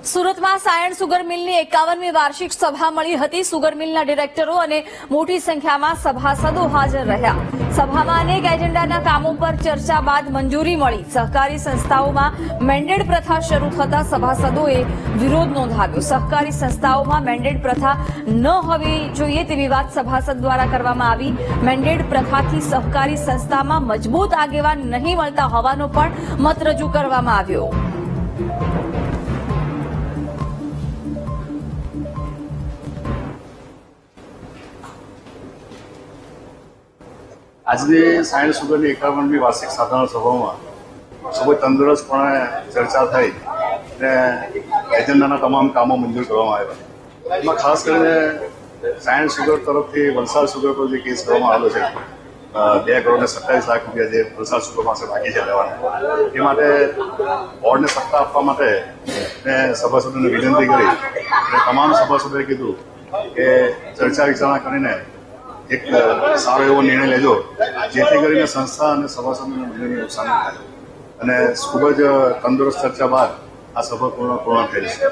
સુરતમાં સાયણ સુગર મિલની 51મી વાર્ષિક સભા મળી હતી। સુગર મિલના ડિરેક્ટરો અને મોટી સંખ્યામાં સભાસદો હાજર રહ્યા। સભામાં અનેક એજન્ડાના કામો પર ચર્ચા બાદ મંજૂરી મળી। સહકારી સંસ્થાઓમાં મેન્ડેટ પ્રથા શરૂ થતા સભાસદોએ વિરોધ નોંધાવ્યો। સહકારી સંસ્થાઓમાં મેન્ડેટ પ્રથા ન હોવી જોઈએ તેવી વાત સભાસદ દ્વારા કરવામાં આવી। મેન્ડેટ પ્રથાથી સહકારી સંસ્થામાં મજબૂત આગેવાન નહીં મળતા હોવાનો પણ મત રજૂ કરવામાં આવ્યો। આજની સાયણ સુગરની 51મી વાર્ષિક સાધારણ સભામાં ખૂબ જ તંદુરસ્તપણે ચર્ચા થઈ અને એજન્ડાના તમામ કામો મંજૂર કરવામાં આવ્યા। એમાં ખાસ કરીને સાયણ સુગર તરફથી વલસાડ સુગર પર જે કેસ કરવામાં આવેલો છે 2 કરોડ 27 લાખ રૂપિયા જે વલસાડ સુગર પાસે બાકી છે લેવાના, એ માટે બોર્ડને સત્તા આપવા માટે મેં સભાસદોને વિનંતી કરી અને તમામ સભાસદોએ કીધું કે ચર્ચા વિચારણા કરીને એક સારો એવો નિર્ણય લેજો જેથી કરીને સંસ્થા અને સભાસદોને બંનેને નુકસાન થાય અને ખૂબ જ તંદુરસ્ત ચર્ચા બાદ આ સભા પૂર્ણ થયેલ છે।